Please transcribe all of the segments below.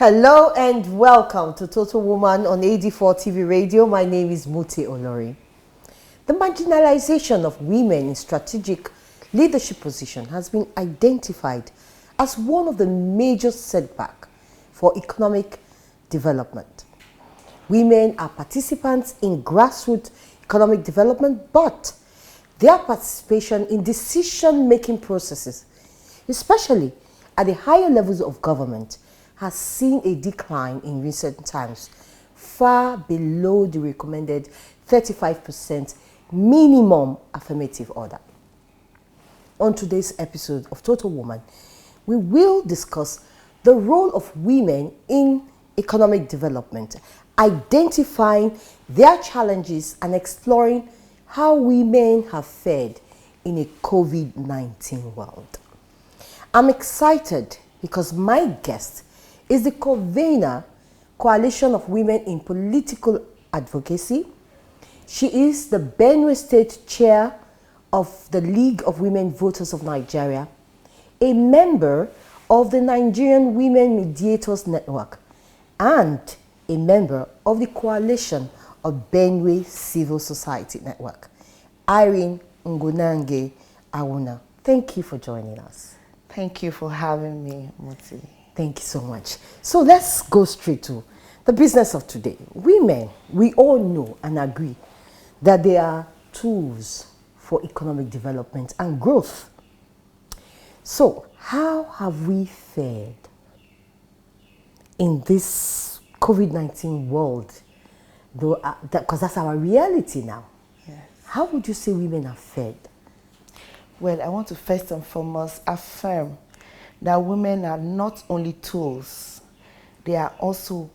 Hello and welcome to Total Woman on AD4 TVRadio. My name is Mute Olori. The marginalization of women in strategic leadership position has been identified as one of the major setbacks for economic development. Women are participants in grassroots economic development, but their participation in decision-making processes, especially at the higher levels of government, has seen a decline in recent times, far below the recommended 35% minimum affirmative order. On today's episode of Total Woman, we will discuss the role of women in economic development, identifying their challenges and exploring how women have fared in a COVID-19 world. I'm excited because my guest is the convener, Coalition of Women in Political Advocacy. She is the Benue State Chair of the League of Women Voters of Nigeria, a member of the Nigerian Women Mediators Network, and a member of the Coalition of Benue Civil Society Network. Irene Ngunange Awuna, thank you for joining us. Thank you for having me, Muti. Thank you so much. So let's go straight to the business of today. Women, we all know and agree that they are tools for economic development and growth. So how have we fared in this COVID-19 world? Because that's our reality now. Yes. How would you say women have fared? Well, I want to first and foremost affirm that women are not only tools, they are also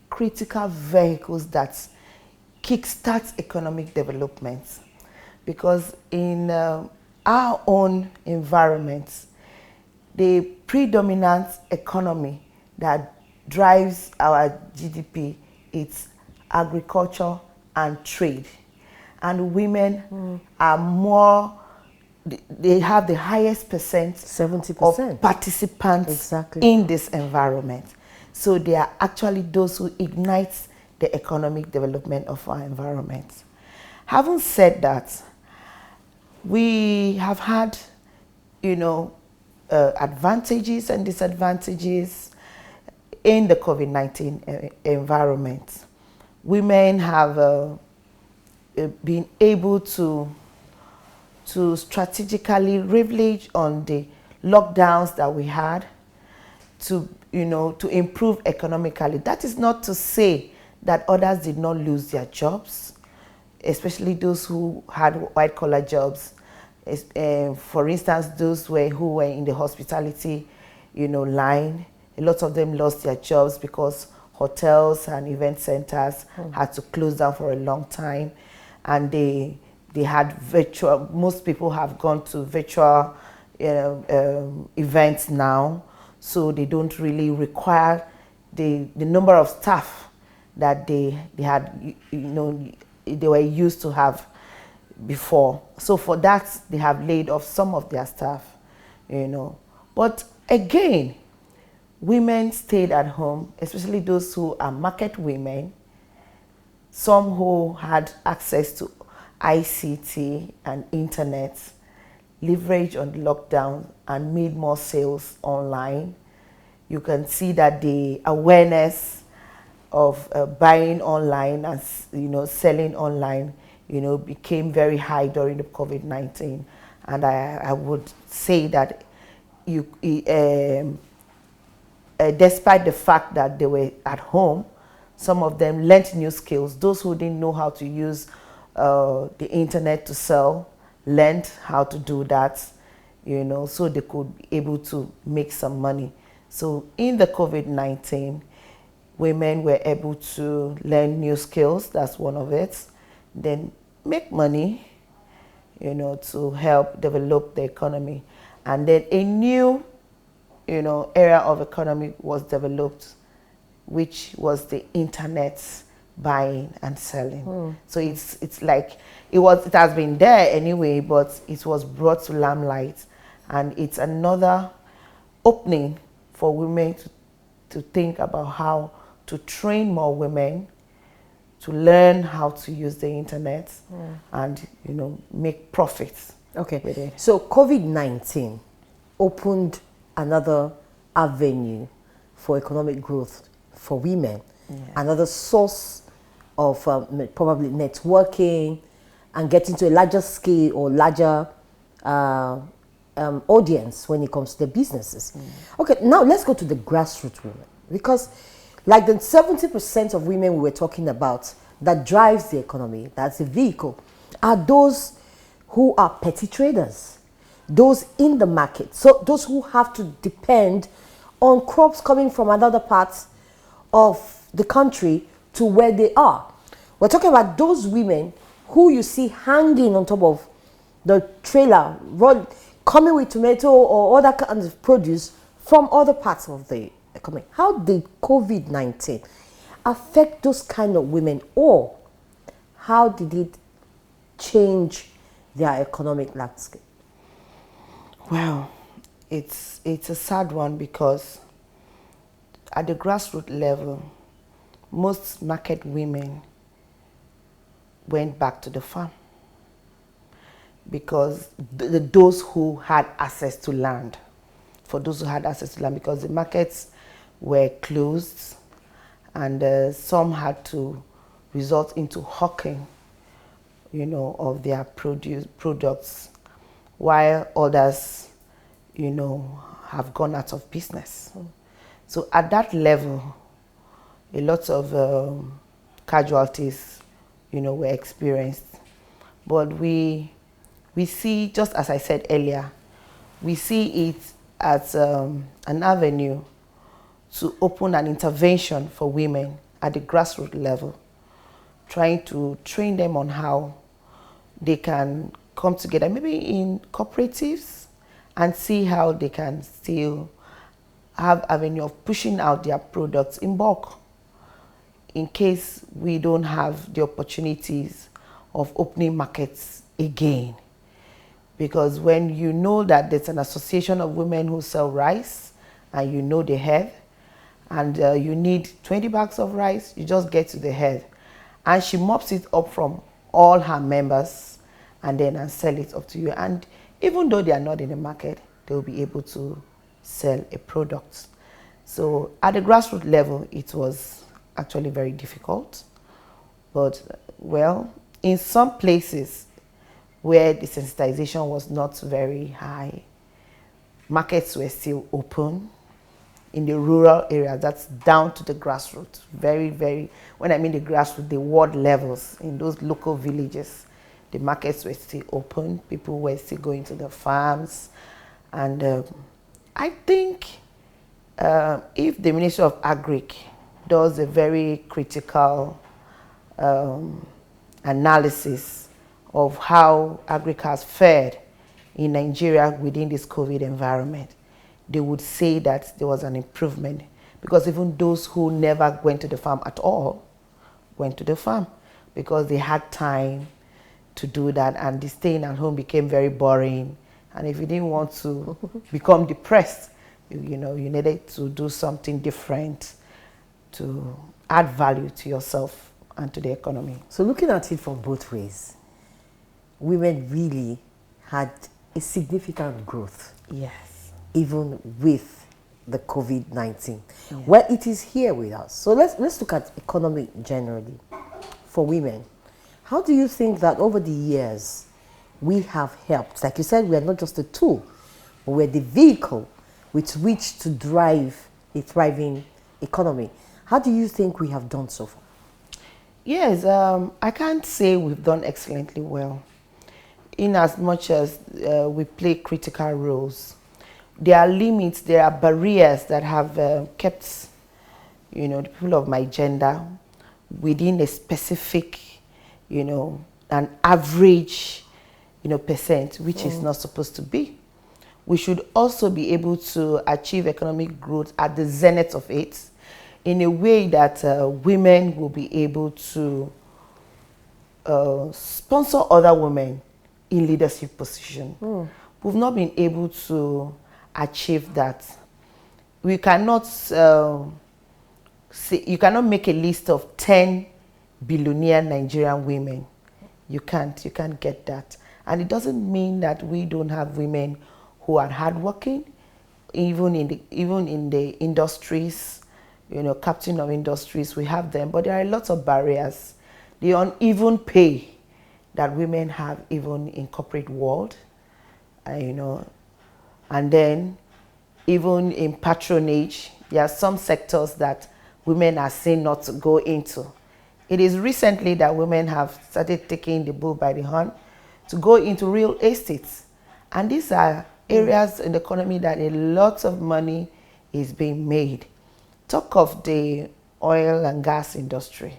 critical vehicles that kickstart economic development. Because in our own environment, the predominant economy that drives our GDP is agriculture and trade. And women are more, they have the highest percent 70% of participants in this environment. So they are actually those who ignite the economic development of our environment. Having said that, we have had, advantages and disadvantages in the COVID-19 environment. Women have been able to strategically leverage on the lockdowns that we had to improve economically. That is not to say that others did not lose their jobs, especially those who had white-collar jobs. For instance, those who were in the hospitality, line. A lot of them lost their jobs because hotels and event centers had to close down for a long time, and they had virtual. Most people have gone to virtual events now, so they don't really require the number of staff that they had, they were used to have before. So for that, they have laid off some of their staff, But again, women stayed at home, especially those who are market women, some who had access to ICT and internet, leverage on the lockdown and made more sales online. You can see that the awareness of buying online and selling online, became very high during the COVID-19. And I would say that despite the fact that they were at home, some of them learned new skills. Those who didn't know how to use the internet to sell, learned how to do that, so they could be able to make some money. So in the COVID-19, women were able to learn new skills, that's one of it, then make money, to help develop the economy. And then a new, area of economy was developed, which was the internet buying and selling. So it's like it has been there anyway, but it was brought to limelight, and it's another opening for women to think about how to train more women to learn how to use the internet and, you know, make profits. Okay. With it. So COVID-19 opened another avenue for economic growth for women, another source of probably networking and getting to a larger scale or larger audience when it comes to the businesses. Okay, now let's go to the grassroots women, because like the 70% of women we were talking about that drives the economy, that's the vehicle, are those who are petty traders, those in the market, so those who have to depend on crops coming from another part of the country to where they are. We're talking about those women who you see hanging on top of the trailer, coming with tomato or other kinds of produce from other parts of the economy. How did COVID-19 affect those kind of women, or how did it change their economic landscape? Well, it's a sad one, because at the grassroots level, most market women went back to the farm, because those who had access to land, because the markets were closed, and some had to resort into hawking, you know, of their products, while others, you know, have gone out of business. So at that level, a lot of casualties, you know, were experienced. But we see, just as I said earlier, we see it as an avenue to open an intervention for women at the grassroots level, trying to train them on how they can come together, maybe in cooperatives, and see how they can still have avenue of pushing out their products in bulk, in case we don't have the opportunities of opening markets again. Because when you know that there's an association of women who sell rice, and you know the head, and you need 20 bags of rice, you just get to the head, and she mops it up from all her members, and then sell it up to you. And even though they are not in the market, they will be able to sell a product. So at the grassroots level, it was actually very difficult. But, well, in some places where the sensitization was not very high, markets were still open. In the rural areas, that's down to the grassroots. Very, very, when I mean the grassroots, the ward levels, in those local villages, the markets were still open. People were still going to the farms. And I think if the Ministry of Agric does a very critical analysis of how Agric has fared in Nigeria within this COVID environment, they would say that there was an improvement, because even those who never went to the farm at all went to the farm, because they had time to do that, and the staying at home became very boring. And if you didn't want to become depressed, you know, you needed to do something different to add value to yourself and to the economy. So looking at it from both ways, women really had a significant growth. Yes. Even with the COVID-19. Yeah. Well, it is here with us. So let's look at economy generally for women. How do you think that over the years we have helped? Like you said, we are not just a tool, but we're the vehicle with which to drive a thriving economy. How do you think we have done so far? Yes, I can't say we've done excellently well, in as much as we play critical roles. There are limits, there are barriers that have kept, you know, the people of my gender within a specific, you know, an average, you know, percent, which is not supposed to be. We should also be able to achieve economic growth at the zenith of it, in a way that women will be able to sponsor other women in leadership position. We've not been able to achieve that we cannot you cannot make a list of 10 billionaire Nigerian women. You can't get that. And it doesn't mean that we don't have women who are hardworking, even in the industries, captain of industries, we have them. But there are lots of barriers. The uneven pay that women have even in corporate world, and then even in patronage, there are some sectors that women are seen not to go into. It is recently that women have started taking the bull by the horn to go into real estates. And these are areas in the economy that a lot of money is being made. Talk of the oil and gas industry.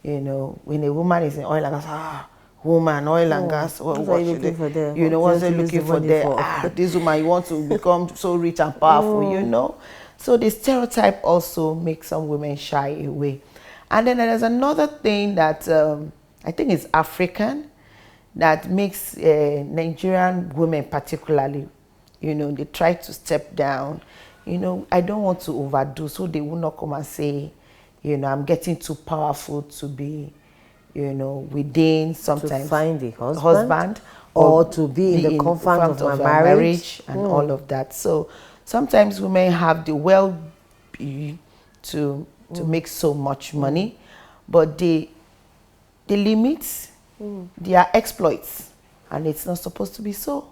When a woman is in oil and gas, woman, oil and gas, what are you looking for there? What's they looking for there? This woman, you want to become so rich and powerful, So the stereotype also makes some women shy away. And then there's another thing that I think is African that makes Nigerian women particularly, they try to step down. I don't want to overdo, so they will not come and say, I'm getting too powerful to be, within sometimes. To find the husband or to be in the confines of my marriage and all of that. So sometimes women have the will-being to make so much money, but the limits, their exploits, and it's not supposed to be so.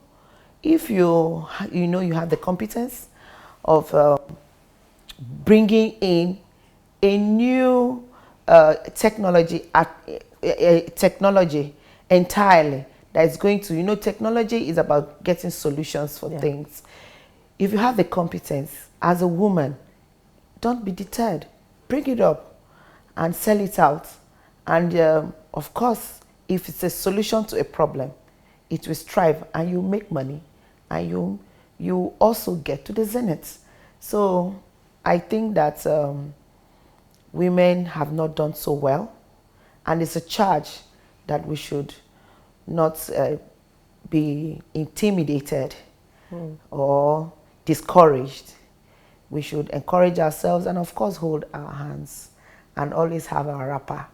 If you have the competence of bringing in a new technology entirely that is going to, technology is about getting solutions for things. If you have the competence as a woman, don't be deterred. Bring it up and sell it out. And of course, if it's a solution to a problem, it will strive and you make money and you also get to the zenith. So I think that women have not done so well, and it's a charge that we should not be intimidated or discouraged. We should encourage ourselves and of course hold our hands and always have our rapper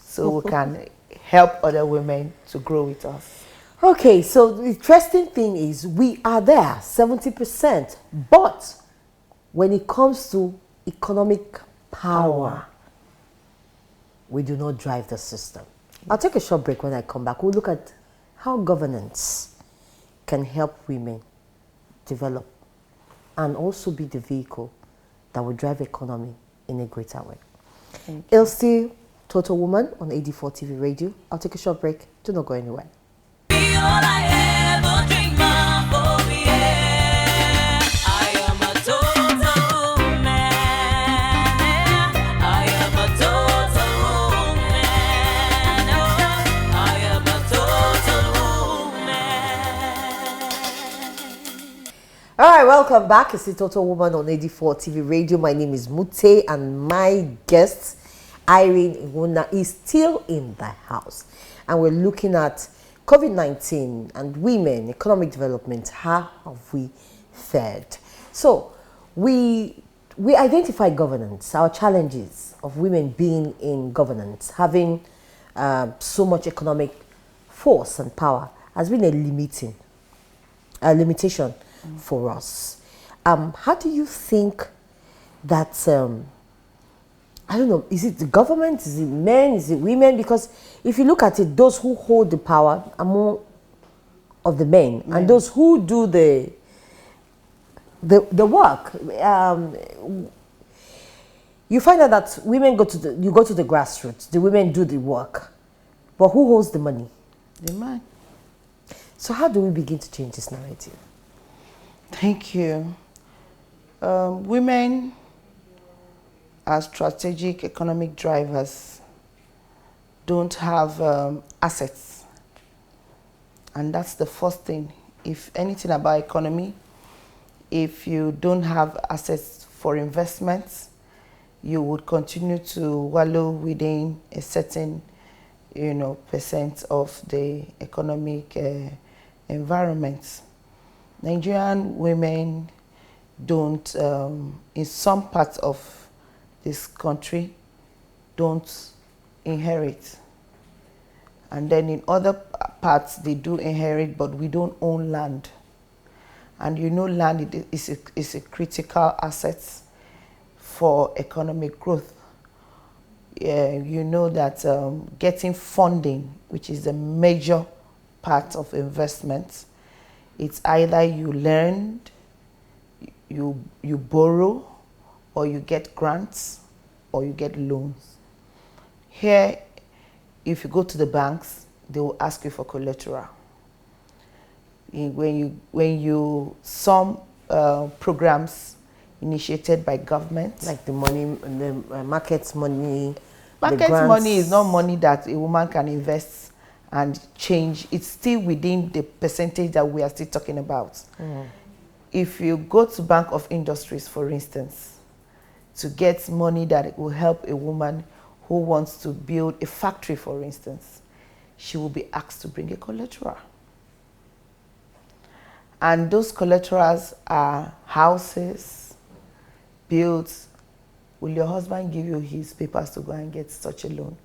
so we can help other women to grow with us. Okay, so the interesting thing is we are there, 70%, but when it comes to economic power, we do not drive the system. I'll take a short break. When I come back, we'll look at how governance can help women develop and also be the vehicle that will drive economy in a greater way. Elsie, Total Woman on AD4 TV Radio. I'll take a short break. Do not go anywhere. All right, welcome back. It's the Total Woman on AD4 TV Radio. My name is Mute, and my guest, Irene Iwuna, is still in the house. And we're looking at COVID-19 and women, economic development. How have we fared? So we identify governance, our challenges of women being in governance, having so much economic force and power has been a limitation for us. How do you think that, I don't know, is it the government, is it men, is it women? Because if you look at it, those who hold the power are more of the men, and those who do the work. You find out that women go to the grassroots, the women do the work, but who holds the money? The man. So how do we begin to change this narrative? Thank you. Women are strategic economic drivers, don't have assets. And that's the first thing. If anything about economy, if you don't have assets for investments, you would continue to wallow within a certain, percent of the economic environment. Nigerian women, don't, in some parts of this country, don't inherit. And then in other parts, they do inherit, but we don't own land. And you know, land is a critical asset for economic growth. You know that getting funding, which is a major part of investment, it's either you learn, you borrow, or you get grants, or you get loans. Here, if you go to the banks, they will ask you for collateral. Some programs initiated by government, Like the money, the market's money. Market money is not money that a woman can invest and change. It's still within the percentage that we are still talking about. If you go to Bank of Industries, for instance, to get money that will help a woman who wants to build a factory, for instance, she will be asked to bring a collateral. And those collaterals are houses, built. Will your husband give you his papers to go and get such a loan?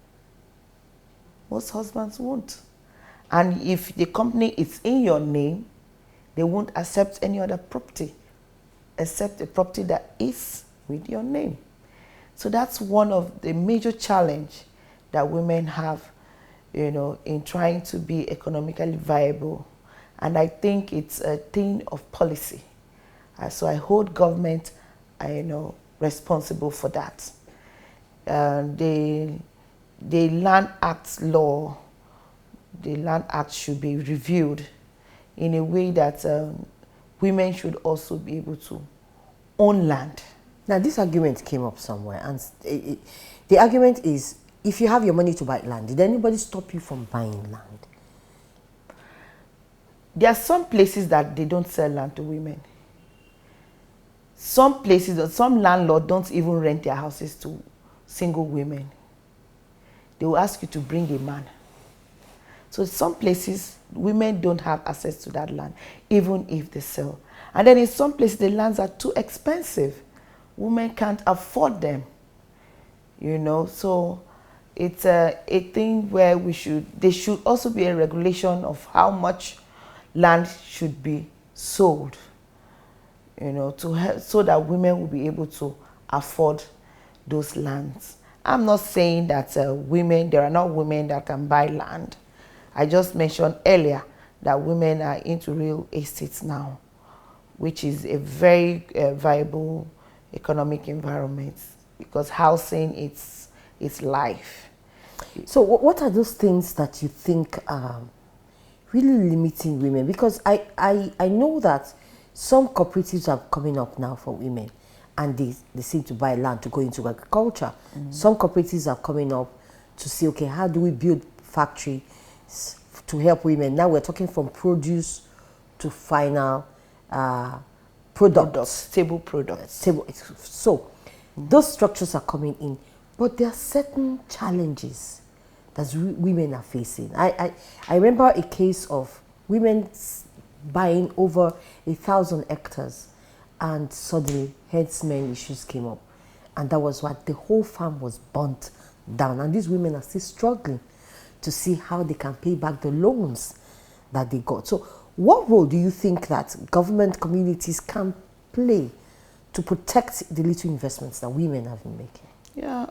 Most husbands won't. And if the company is in your name, they won't accept any other property except a property that is with your name. So that's one of the major challenge that women have, you know, in trying to be economically viable. And I think it's a thing of policy. So I hold government, responsible for that. The Land Act law, the Land Act should be reviewed in a way that women should also be able to own land. Now, this argument came up somewhere, and the argument is, if you have your money to buy land, did anybody stop you from buying land? There are some places that they don't sell land to women. Some places, some landlords don't even rent their houses to single women. They will ask you to bring a man. So some places, women don't have access to that land, even if they sell. And then in some places, the lands are too expensive. Women can't afford them, So it's a thing where there should also be a regulation of how much land should be sold, to help, so that women will be able to afford those lands. I'm not saying that there are not women that can buy land. I just mentioned earlier that women are into real estate now, which is a very viable economic environment, because housing is life. So what are those things that you think are really limiting women? Because I know that some cooperatives are coming up now for women, and they seem to buy land to go into agriculture. Some cooperatives are coming up to say, okay, how do we build factories to help women? Now we're talking from produce to final products. Stable products. So those structures are coming in, but there are certain challenges that women are facing. I remember a case of women buying over 1,000 hectares, and suddenly herdsmen issues came up, and that was what the whole farm was burnt down, and these women are still struggling to see how they can pay back the loans that they got. So what role do you think that government communities can play to protect the little investments that women have been making? Yeah,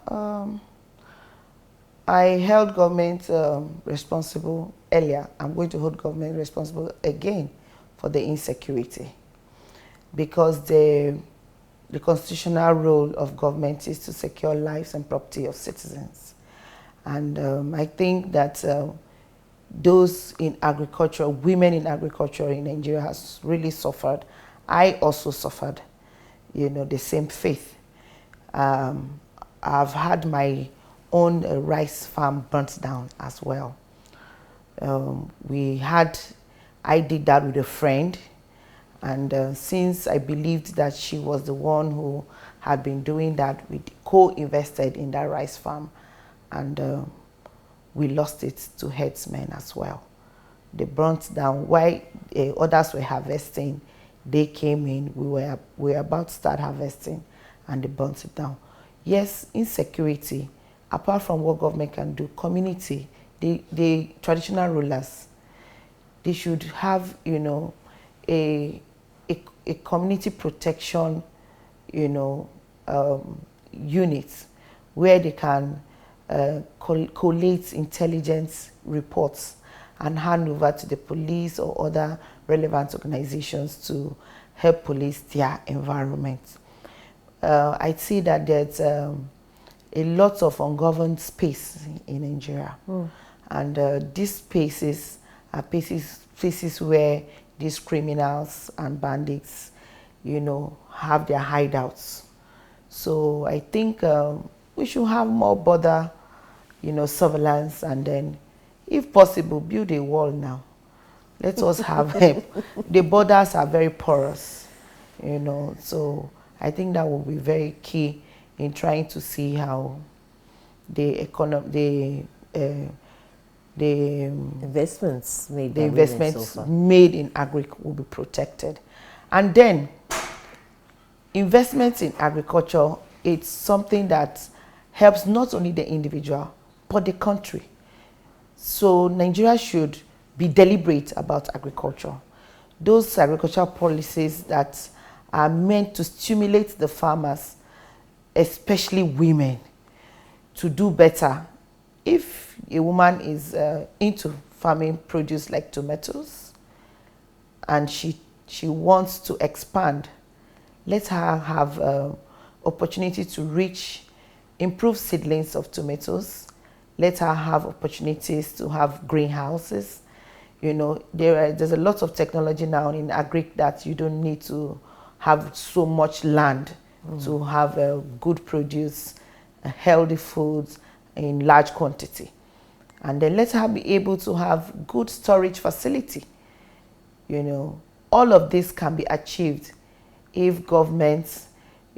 I held government responsible earlier. I'm going to hold government responsible again for the insecurity, because the constitutional role of government is to secure lives and property of citizens. And I think that those in agriculture, women in agriculture in Nigeria has really suffered. I also suffered, the same fate. I've had my own rice farm burnt down as well. I did that with a friend, and since I believed that she was the one who had been doing that, we co-invested in that rice farm, and we lost it to herdsmen as well. They burnt down while others were harvesting. they came in, we were about to start harvesting, and they burnt it down. Yes, insecurity, apart from what government can do, community, the traditional rulers, they should have, you know, a community protection, you know, unit where they can collate intelligence reports and hand over to the police or other relevant organizations to help police their environment. I see that there's a lot of ungoverned space in Nigeria. And these spaces are places where these criminals and bandits, you know, have their hideouts. So I think we should have more border, you know, surveillance, and then, if possible, build a wall now. Let us have the borders are very porous, you know. So I think that will be very key in trying to see how the investments made the investments made in agri will be protected. And then investments in agriculture, it's something that helps not only the individual but the country. So Nigeria should be deliberate about agriculture. Those agricultural policies that are meant to stimulate the farmers, especially women, to do better. If a woman is into farming produce like tomatoes and she wants to expand, let her have opportunity to reach improved seedlings of tomatoes. Let her have opportunities to have greenhouses. You know, there's a lot of technology now in agri that you don't need to have so much land to have good produce, healthy foods in large quantity. And then let her be able to have good storage facility. You know, all of this can be achieved if government,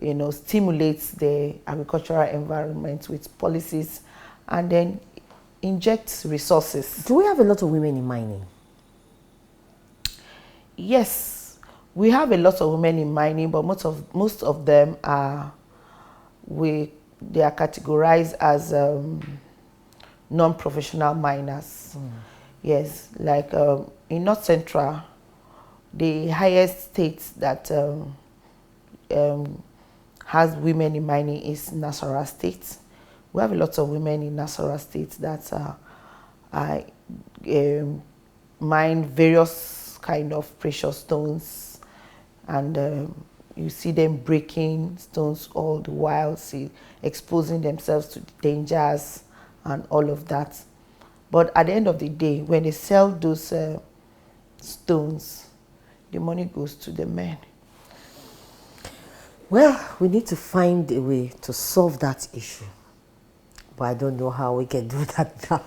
you know, stimulates the agricultural environment with policies and then injects resources. Do we have a lot of women in mining? Yes, we have a lot of women in mining, but most of them are they are categorized as non-professional miners. Yes, like in North Central, the highest state that has women in mining is Nasarawa State. We have a lot of women in Nasarawa State that mine various kind of precious stones, and you see them breaking stones all the while, exposing themselves to dangers and all of that. But at the end of the day, when they sell those stones, the money goes to the men. Well, we need to find a way to solve that issue. But I don't know how we can do that now.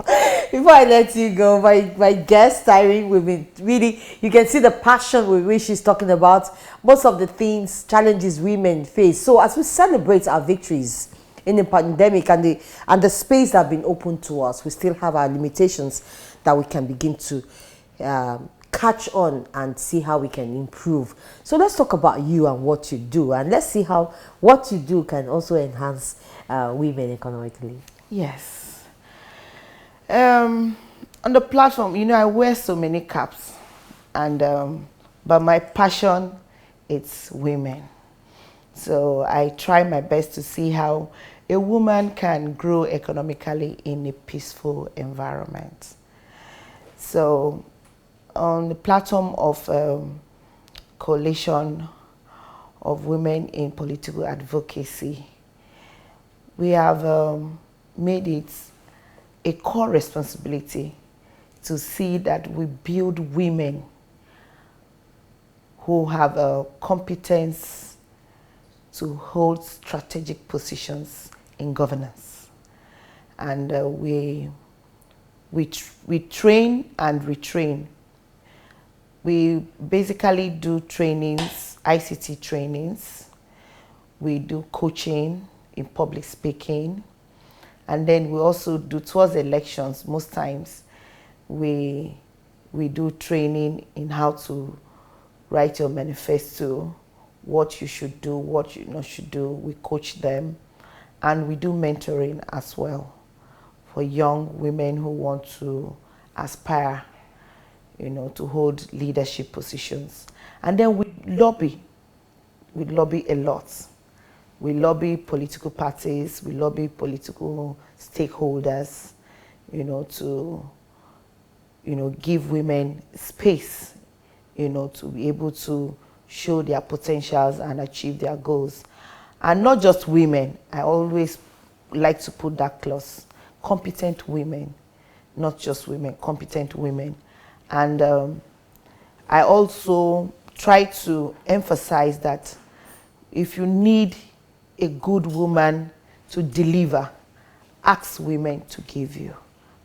Before I let you go, my guest, Irene, we've been really, you can see the passion with which she's talking about most of the things, challenges women face. So as we celebrate our victories in the pandemic and the space that have been opened to us, we still have our limitations that we can begin to catch on and see how we can improve. So let's talk about you and what you do, and let's see how what you do can also enhance women economically. Yes. On the platform, you know, I wear so many caps, and but my passion, it's women. So I try my best to see how a woman can grow economically in a peaceful environment. So on the platform of Coalition of Women in Political Advocacy, we have made it a core responsibility to see that we build women who have a competence to hold strategic positions in governance. And we train and retrain. We basically do trainings, ICT trainings. We do coaching in public speaking. And then we also do, towards elections, most times, we do training in how to write your manifesto, what you should do, what you not should do. We coach them, and we do mentoring as well for young women who want to aspire, to hold leadership positions. And then we lobby a lot. We lobby political parties, we lobby political stakeholders, to, give women space, to be able to show their potentials and achieve their goals. And not just women, I always like to put that clause, competent women, not just women, competent women. And I also try to emphasize that if you need a good woman to deliver, ask women to give you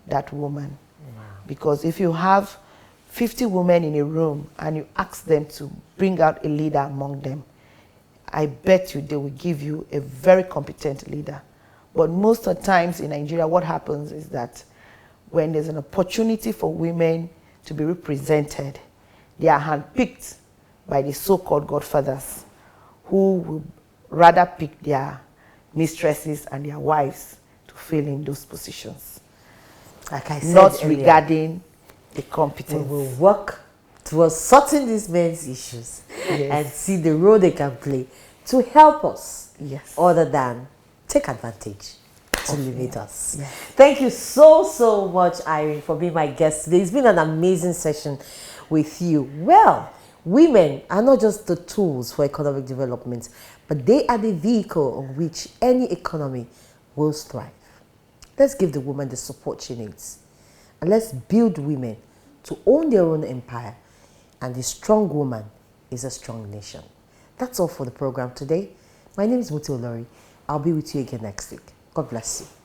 that woman. Wow. Because if you have 50 women in a room and you ask them to bring out a leader among them, I bet you they will give you a very competent leader. But most of the times in Nigeria, what happens is that when there's an opportunity for women to be represented, they are handpicked by the so-called godfathers, who will rather pick their mistresses and their wives to fill in those positions. Like I said not earlier, regarding the competence. We will work towards sorting these men's issues, yes, and see the role they can play to help us, yes, other than take advantage to limit us. Yes. Thank you so much, Irene, for being my guest today. It's been an amazing session with you. Well, women are not just the tools for economic development, but they are the vehicle on which any economy will thrive. Let's give the woman the support she needs. And let's build women to own their own empire. And a strong woman is a strong nation. That's all for the program today. My name is Muti Olori. I'll be with you again next week. God bless you.